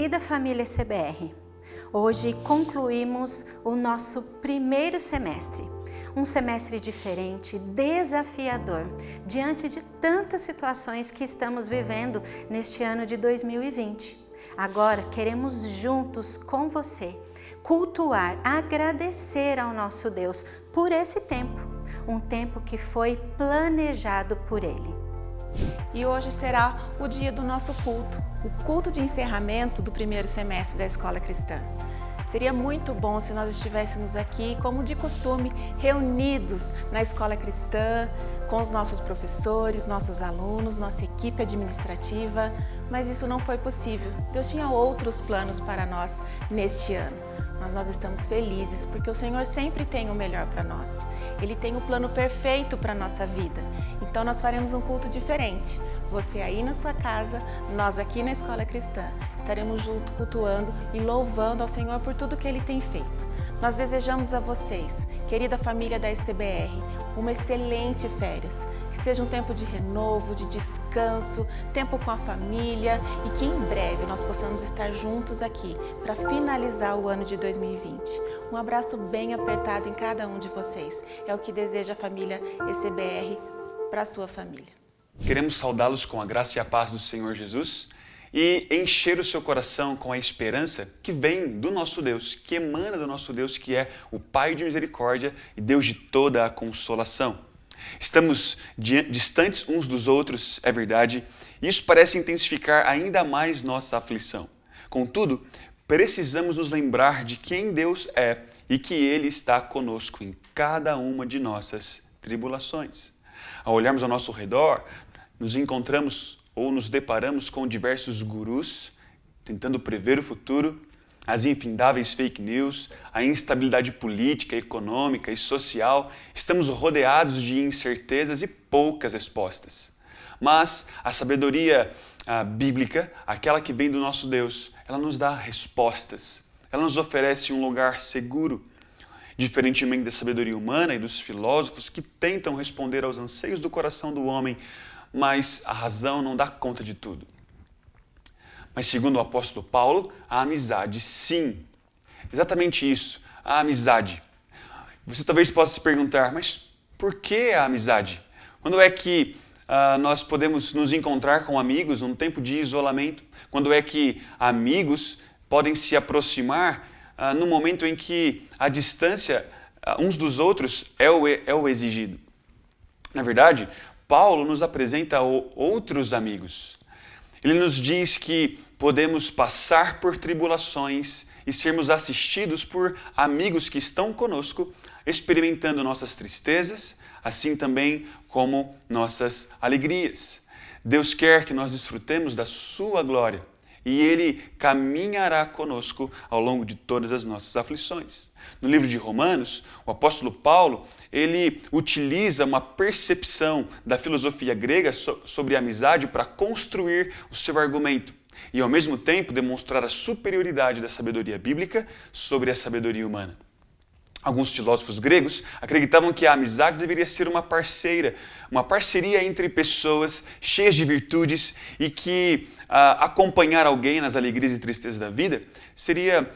Querida família CBR, hoje concluímos o nosso primeiro semestre. Um semestre diferente, desafiador, diante de tantas situações que estamos vivendo neste ano de 2020. Agora queremos juntos com você cultuar, agradecer ao nosso Deus por esse tempo, um tempo que foi planejado por Ele. E hoje será o dia do nosso culto, o culto de encerramento do primeiro semestre da Escola Cristã. Seria muito bom se nós estivéssemos aqui, como de costume, reunidos na Escola Cristã, com os nossos professores, nossos alunos, nossa equipe administrativa, mas isso não foi possível. Deus tinha outros planos para nós neste ano. Mas nós estamos felizes porque o Senhor sempre tem o melhor para nós. Ele tem o plano perfeito para a nossa vida. Então nós faremos um culto diferente. Você aí na sua casa, nós aqui na Escola Cristã. Estaremos juntos cultuando e louvando ao Senhor por tudo que Ele tem feito. Nós desejamos a vocês, querida família da SBR, uma excelente férias. Que seja um tempo de renovo, de descanso, tempo com a família e que em breve nós possamos estar juntos aqui para finalizar o ano de 2020. Um abraço bem apertado em cada um de vocês. É o que deseja a família ECBR para a sua família. Queremos saudá-los com a graça e a paz do Senhor Jesus e encher o seu coração com a esperança que vem do nosso Deus, que emana do nosso Deus, que é o Pai de misericórdia e Deus de toda a consolação. Estamos distantes uns dos outros, é verdade, e isso parece intensificar ainda mais nossa aflição. Contudo, precisamos nos lembrar de quem Deus é e que Ele está conosco em cada uma de nossas tribulações. Ao olharmos ao nosso redor, nos encontramos ou nos deparamos com diversos gurus tentando prever o futuro, as infindáveis fake news, a instabilidade política, econômica e social. Estamos rodeados de incertezas e poucas respostas. Mas a sabedoria bíblica, aquela que vem do nosso Deus, ela nos dá respostas. Ela nos oferece um lugar seguro. Diferentemente da sabedoria humana e dos filósofos que tentam responder aos anseios do coração do homem, mas a razão não dá conta de tudo. Mas segundo o apóstolo Paulo, a amizade sim. Exatamente isso, a amizade. Você talvez possa se perguntar, mas por que a amizade? Quando é que nós podemos nos encontrar com amigos num tempo de isolamento? Quando é que amigos podem se aproximar no momento em que a distância uns dos outros é o exigido? Na verdade, Paulo nos apresenta outros amigos. Ele nos diz que podemos passar por tribulações e sermos assistidos por amigos que estão conosco, experimentando nossas tristezas, assim também como nossas alegrias. Deus quer que nós desfrutemos da sua glória e Ele caminhará conosco ao longo de todas as nossas aflições. No livro de Romanos, o apóstolo Paulo, ele utiliza uma percepção da filosofia grega sobre a amizade para construir o seu argumento e, ao mesmo tempo, demonstrar a superioridade da sabedoria bíblica sobre a sabedoria humana. Alguns filósofos gregos acreditavam que a amizade deveria ser uma parceria entre pessoas cheias de virtudes e que acompanhar alguém nas alegrias e tristezas da vida seria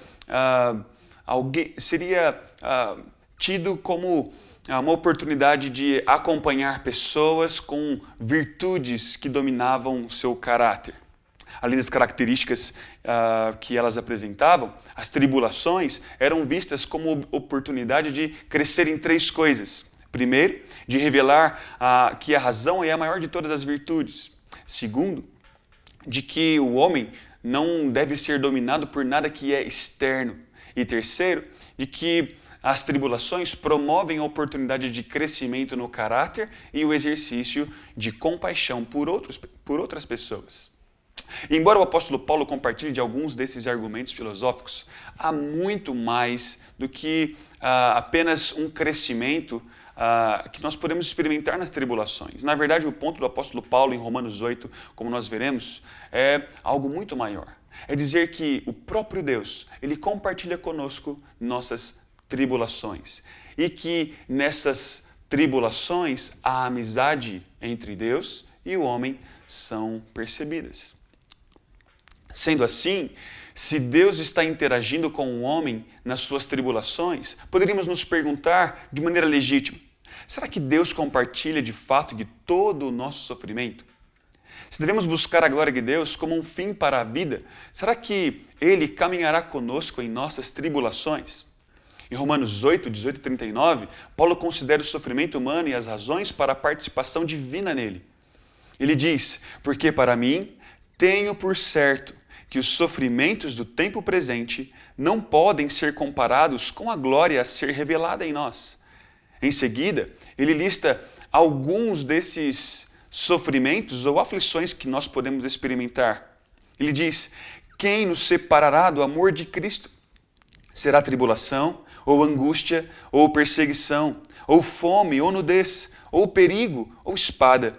tido como uma oportunidade de acompanhar pessoas com virtudes que dominavam seu caráter. Além das características que elas apresentavam, as tribulações eram vistas como oportunidade de crescer em três coisas. Primeiro, de revelar que a razão é a maior de todas as virtudes. Segundo, de que o homem não deve ser dominado por nada que é externo. E terceiro, de que as tribulações promovem a oportunidade de crescimento no caráter e o exercício de compaixão por outras pessoas. Embora o apóstolo Paulo compartilhe de alguns desses argumentos filosóficos, há muito mais do que apenas um crescimento que nós podemos experimentar nas tribulações. Na verdade, o ponto do apóstolo Paulo em Romanos 8, como nós veremos, é algo muito maior. É dizer que o próprio Deus, Ele compartilha conosco nossas tribulações e que nessas tribulações a amizade entre Deus e o homem são percebidas. Sendo assim, se Deus está interagindo com o homem nas suas tribulações, poderíamos nos perguntar de maneira legítima: será que Deus compartilha de fato de todo o nosso sofrimento? Se devemos buscar a glória de Deus como um fim para a vida, será que Ele caminhará conosco em nossas tribulações? Em Romanos 8, 18 e 39, Paulo considera o sofrimento humano e as razões para a participação divina nele. Ele diz: porque para mim tenho por certo que os sofrimentos do tempo presente não podem ser comparados com a glória a ser revelada em nós. Em seguida, ele lista alguns desses sofrimentos ou aflições que nós podemos experimentar. Ele diz: quem nos separará do amor de Cristo? Será tribulação, ou angústia, ou perseguição, ou fome, ou nudez, ou perigo, ou espada.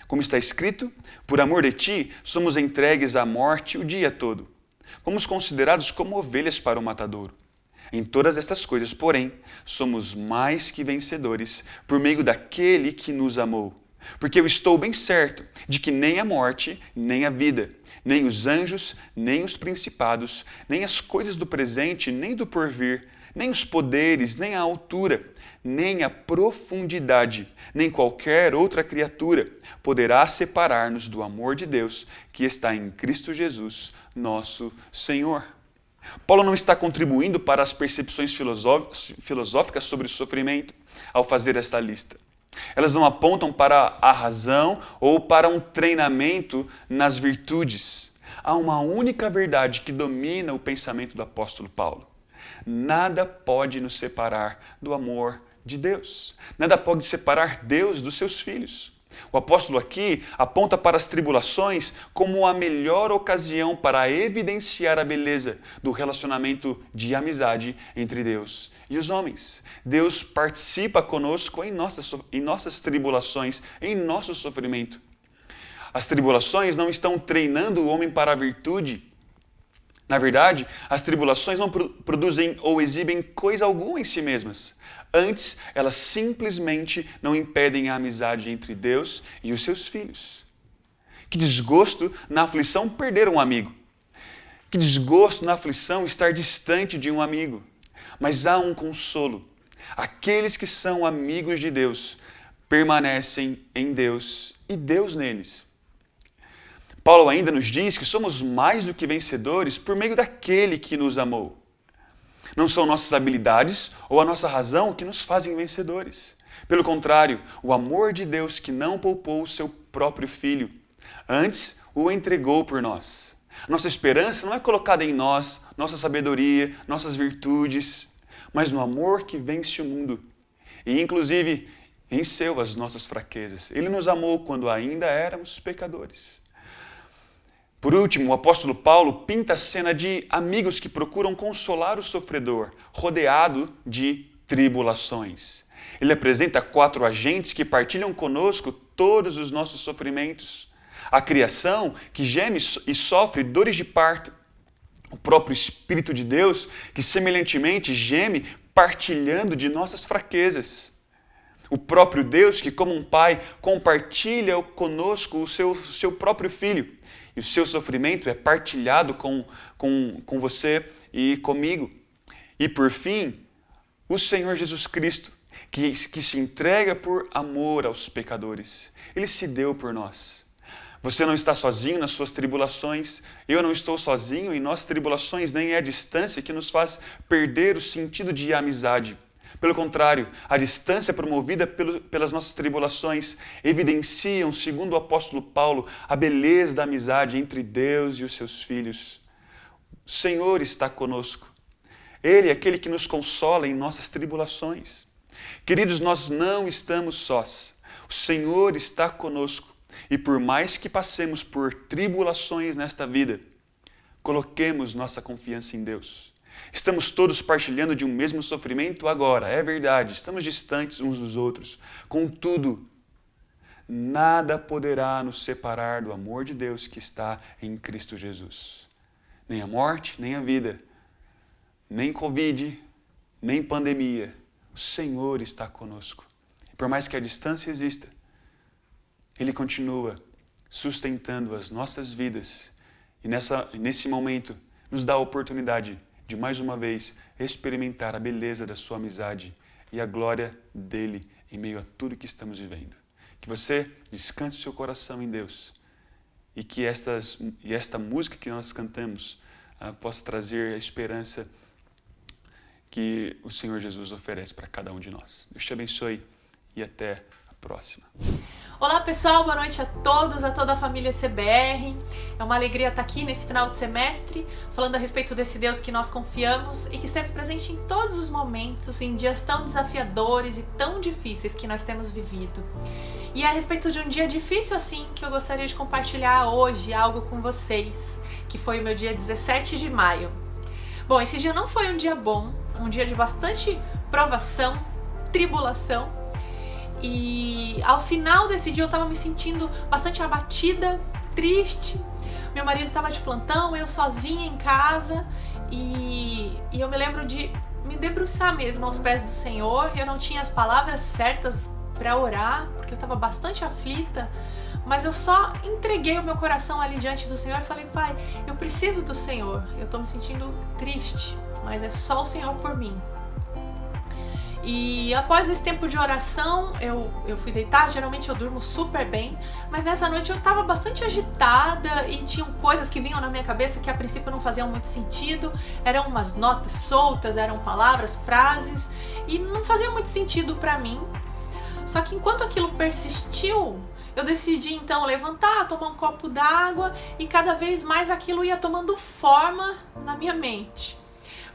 Como está escrito: por amor de ti, somos entregues à morte o dia todo. Fomos considerados como ovelhas para o matadouro. Em todas estas coisas, porém, somos mais que vencedores por meio daquele que nos amou. Porque eu estou bem certo de que nem a morte, nem a vida, nem os anjos, nem os principados, nem as coisas do presente, nem do porvir, nem os poderes, nem a altura, nem a profundidade, nem qualquer outra criatura poderá separar-nos do amor de Deus que está em Cristo Jesus, nosso Senhor. Paulo não está contribuindo para as percepções filosóficas sobre o sofrimento ao fazer esta lista. Elas não apontam para a razão ou para um treinamento nas virtudes. Há uma única verdade que domina o pensamento do apóstolo Paulo: nada pode nos separar do amor de Deus. Nada pode separar Deus dos seus filhos. O apóstolo aqui aponta para as tribulações como a melhor ocasião para evidenciar a beleza do relacionamento de amizade entre Deus e os homens. Deus participa conosco em nossas tribulações, em nosso sofrimento. As tribulações não estão treinando o homem para a virtude. Na verdade, as tribulações não produzem ou exibem coisa alguma em si mesmas. Antes, elas simplesmente não impedem a amizade entre Deus e os seus filhos. Que desgosto na aflição perder um amigo. Que desgosto na aflição estar distante de um amigo. Mas há um consolo. Aqueles que são amigos de Deus permanecem em Deus e Deus neles. Paulo ainda nos diz que somos mais do que vencedores por meio daquele que nos amou. Não são nossas habilidades ou a nossa razão que nos fazem vencedores. Pelo contrário, o amor de Deus que não poupou o seu próprio Filho, antes o entregou por nós. Nossa esperança não é colocada em nós, nossa sabedoria, nossas virtudes, mas no amor que vence o mundo. E inclusive venceu as nossas fraquezas. Ele nos amou quando ainda éramos pecadores. Por último, o apóstolo Paulo pinta a cena de amigos que procuram consolar o sofredor, rodeado de tribulações. Ele apresenta 4 agentes que partilham conosco todos os nossos sofrimentos. A criação, que geme e sofre dores de parto. O próprio Espírito de Deus, que semelhantemente geme partilhando de nossas fraquezas. O próprio Deus, que como um pai compartilha conosco o seu próprio Filho. E o seu sofrimento é partilhado com você e comigo. E por fim, o Senhor Jesus Cristo, que se entrega por amor aos pecadores. Ele se deu por nós. Você não está sozinho nas suas tribulações, eu não estou sozinho em nossas tribulações, nem é a distância que nos faz perder o sentido de amizade. Pelo contrário, a distância promovida pelas nossas tribulações evidenciam, segundo o apóstolo Paulo, a beleza da amizade entre Deus e os seus filhos. O Senhor está conosco. Ele é aquele que nos consola em nossas tribulações. Queridos, nós não estamos sós. O Senhor está conosco. E por mais que passemos por tribulações nesta vida, coloquemos nossa confiança em Deus. Estamos todos partilhando de um mesmo sofrimento agora, é verdade, estamos distantes uns dos outros. Contudo, nada poderá nos separar do amor de Deus que está em Cristo Jesus. Nem a morte, nem a vida, nem Covid, nem pandemia. O Senhor está conosco. Por mais que a distância exista, Ele continua sustentando as nossas vidas E nesse momento, nos dá a oportunidade de mais uma vez experimentar a beleza da sua amizade e a glória dele em meio a tudo que estamos vivendo. Que você descanse o seu coração em Deus e que esta música que nós cantamos possa trazer a esperança que o Senhor Jesus oferece para cada um de nós. Deus te abençoe e até a próxima. Olá pessoal, boa noite a todos, a toda a família CBR. É uma alegria estar aqui nesse final de semestre, falando a respeito desse Deus que nós confiamos e que esteve presente em todos os momentos, em dias tão desafiadores e tão difíceis que nós temos vivido. E é a respeito de um dia difícil assim que eu gostaria de compartilhar hoje algo com vocês, que foi o meu dia 17 de maio. Bom, esse dia não foi um dia bom, um dia de bastante provação, tribulação. E ao final desse dia eu estava me sentindo bastante abatida, triste. Meu marido estava de plantão, eu sozinha em casa e eu me lembro de me debruçar mesmo aos pés do Senhor. Eu não tinha as palavras certas para orar, porque eu estava bastante aflita, mas eu só entreguei o meu coração ali diante do Senhor e falei: Pai, eu preciso do Senhor, eu estou me sentindo triste, mas é só o Senhor por mim. E após esse tempo de oração, eu fui deitar. Geralmente eu durmo super bem, mas nessa noite eu estava bastante agitada e tinham coisas que vinham na minha cabeça que a princípio não faziam muito sentido. Eram umas notas soltas, eram palavras, frases e não fazia muito sentido para mim. Só que enquanto aquilo persistiu, eu decidi então levantar, tomar um copo d'água e cada vez mais aquilo ia tomando forma na minha mente.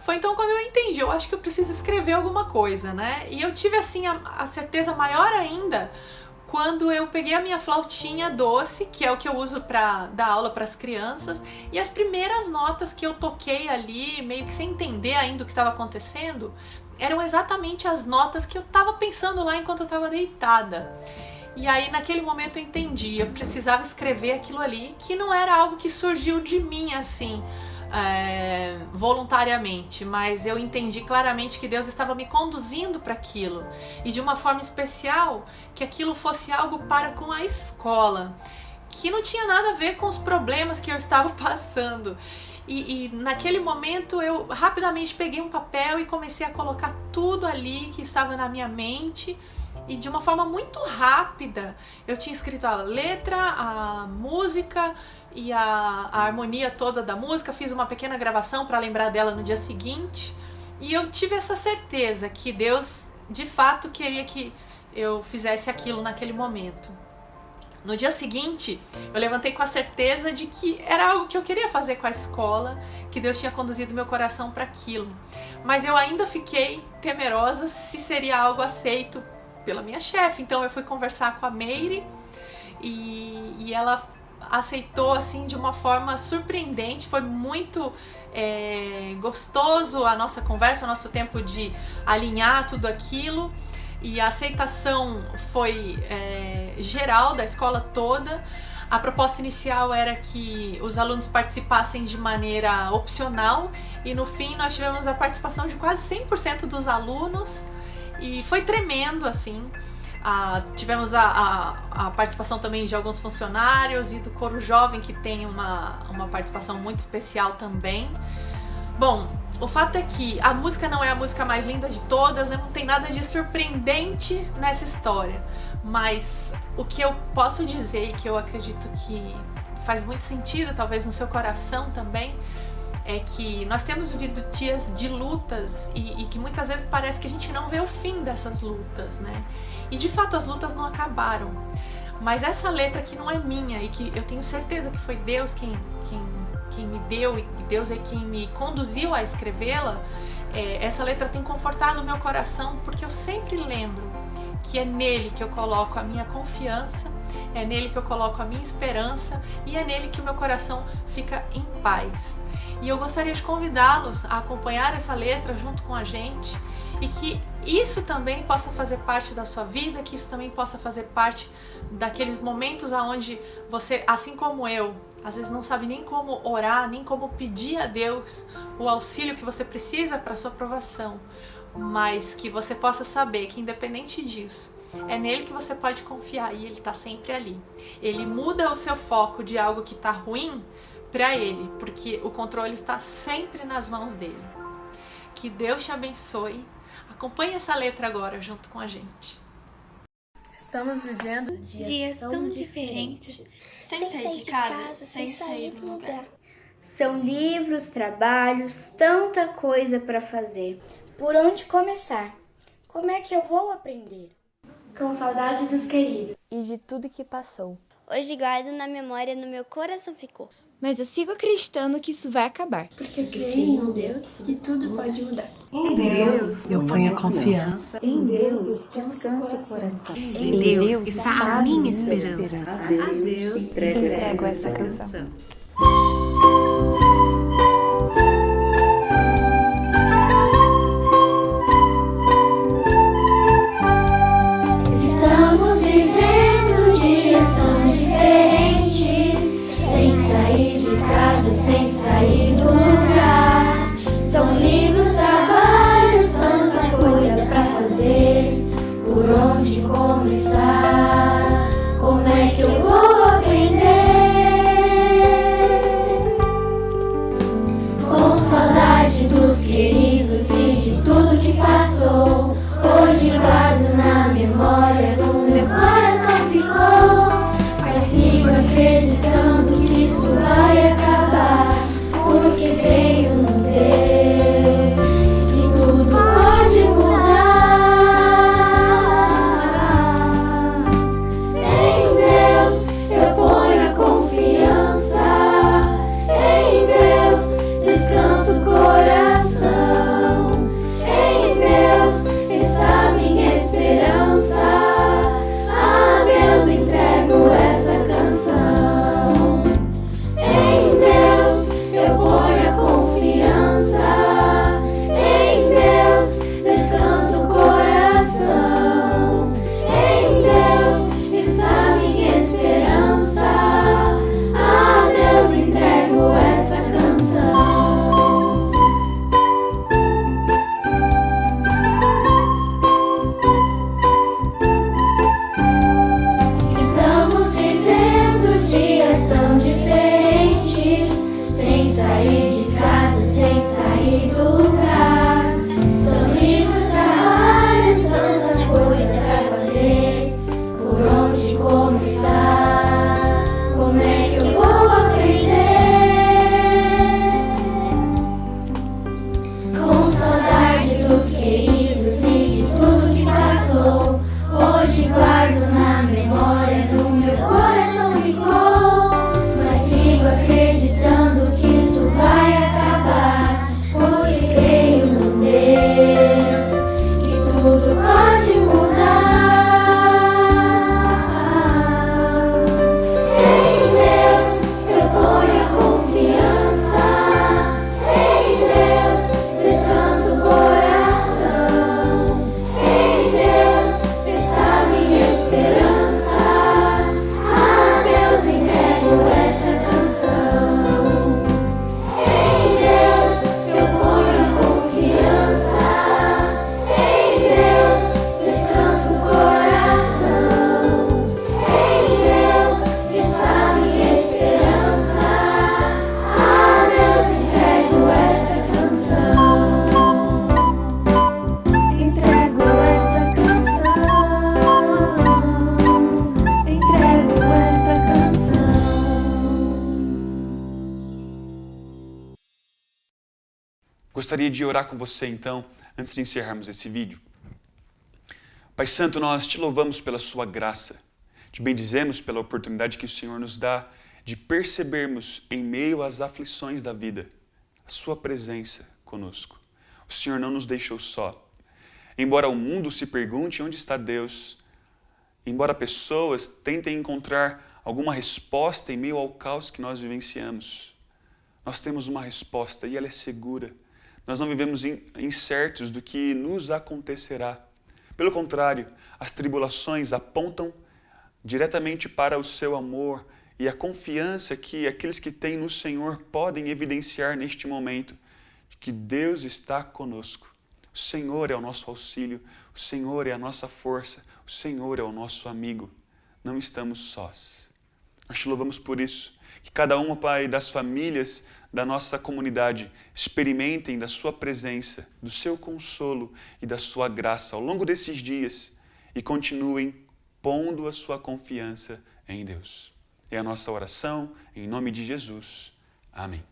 Foi então quando eu entendi, eu acho que eu preciso escrever alguma coisa, né? E eu tive assim a certeza maior ainda quando eu peguei a minha flautinha doce, que é o que eu uso para dar aula para as crianças, e as primeiras notas que eu toquei ali, meio que sem entender ainda o que estava acontecendo, eram exatamente as notas que eu estava pensando lá enquanto eu estava deitada. E aí naquele momento eu entendi, eu precisava escrever aquilo ali, que não era algo que surgiu de mim assim, voluntariamente, mas eu entendi claramente que Deus estava me conduzindo para aquilo e de uma forma especial que aquilo fosse algo para com a escola, que não tinha nada a ver com os problemas que eu estava passando. E naquele momento eu rapidamente peguei um papel e comecei a colocar tudo ali que estava na minha mente. E de uma forma muito rápida eu tinha escrito a letra, a música e a harmonia toda da música. Fiz uma pequena gravação para lembrar dela no dia seguinte. E eu tive essa certeza que Deus de fato queria que eu fizesse aquilo naquele momento. No dia seguinte, eu levantei com a certeza de que era algo que eu queria fazer com a escola, que Deus tinha conduzido meu coração para aquilo. Mas eu ainda fiquei temerosa se seria algo aceito pela minha chefe. Então eu fui conversar com a Meire e ela aceitou assim de uma forma surpreendente. Foi muito gostoso a nossa conversa, o nosso tempo de alinhar tudo aquilo. E a aceitação foi geral da escola toda. A proposta inicial era que os alunos participassem de maneira opcional e no fim nós tivemos a participação de quase 100% dos alunos e foi tremendo assim. Tivemos a participação também de alguns funcionários e do coro jovem, que tem uma participação muito especial também. Bom, o fato é que a música não é a música mais linda de todas, não tem nada de surpreendente nessa história, mas o que eu posso dizer e que eu acredito que faz muito sentido, talvez no seu coração também, é que nós temos vivido dias de lutas e que muitas vezes parece que a gente não vê o fim dessas lutas, né? E de fato as lutas não acabaram, mas essa letra que não é minha e que eu tenho certeza que foi Deus quem me deu e Deus é quem me conduziu a escrevê-la, essa letra tem confortado o meu coração, porque eu sempre lembro que é nele que eu coloco a minha confiança, é nele que eu coloco a minha esperança e é nele que o meu coração fica em paz. E eu gostaria de convidá-los a acompanhar essa letra junto com a gente e que isso também possa fazer parte da sua vida, que isso também possa fazer parte daqueles momentos onde você, assim como eu, às vezes não sabe nem como orar, nem como pedir a Deus o auxílio que você precisa para a sua aprovação, mas que você possa saber que independente disso, é nele que você pode confiar e ele está sempre ali. Ele muda o seu foco de algo que está ruim para Ele, porque o controle está sempre nas mãos dele. Que Deus te abençoe. Acompanhe essa letra agora junto com a gente. Estamos vivendo dias tão diferentes, sem sair de casa, sem sair do lugar. São livros, trabalhos, tanta coisa para fazer. Por onde começar? Como é que eu vou aprender? Com saudade dos queridos e de tudo que passou. Hoje guardo na memória, no meu coração ficou. Mas eu sigo acreditando que isso vai acabar. Porque eu creio em um Deus que tudo pode mudar. Em Deus eu ponho a confiança. Em Deus descansa o coração. Em Deus está a minha esperança. A Deus entrego essa canção. Estamos vivendo dias tão diferentes, sem sair de casa, sem sair do lugar. São livros, trabalhos, tanta coisa pra fazer. Por onde começar? Como é que eu vou aprender? Com saudade dos queridos e de tudo que passou. Hoje guardo na memória, no meu coração ficou. Mas sigo acreditando que isso vai acabar, porque creio num Deus que tudo pode mudar. Em Deus eu ponho a confiança, em Deus descansa o coração, em Deus está minha esperança. A Deus entrego essa canção. Em Deus eu ponho a confiança, em Deus descansa o coração, em Deus está minha esperança. A Deus entrego essa canção. Estamos vivendo dias tão diferentes, sem sair de casa, sem sair do lugar. São livros, trabalhos, tanta coisa pra fazer. Por onde começar? Como é que eu vou aprender? Com saudade dos queridos e de tudo que passou. Hoje guardo na memória, no meu coração ficou. Mas sigo acreditando que isso vai acabar, porque creio num Deus que tudo pode mudar. Em Deus eu ponho a confiança, em Deus descansa o coração, em Deus está minha esperança. A Deus entrego essa canção. Em Deus eu ponho a confiança, em Deus descansa o coração, em Deus está minha esperança. A Deus entrego essa canção. Entrego essa canção. Entrego essa canção. Gostaria de orar com você então, antes de encerrarmos esse vídeo. Pai Santo, nós te louvamos pela sua graça, te bendizemos pela oportunidade que o Senhor nos dá de percebermos em meio às aflições da vida a sua presença conosco. O Senhor não nos deixou só. Embora o mundo se pergunte onde está Deus, embora pessoas tentem encontrar alguma resposta em meio ao caos que nós vivenciamos, nós temos uma resposta e ela é segura. Nós não vivemos incertos do que nos acontecerá. Pelo contrário, as tribulações apontam diretamente para o seu amor e a confiança que aqueles que têm no Senhor podem evidenciar neste momento, de que Deus está conosco. O Senhor é o nosso auxílio, o Senhor é a nossa força, o Senhor é o nosso amigo. Não estamos sós. Nós te louvamos por isso. Que cada uma, Pai, das famílias da nossa comunidade experimentem da sua presença, do seu consolo e da sua graça ao longo desses dias e continuem pondo a sua confiança em Deus. É a nossa oração, em nome de Jesus. Amém.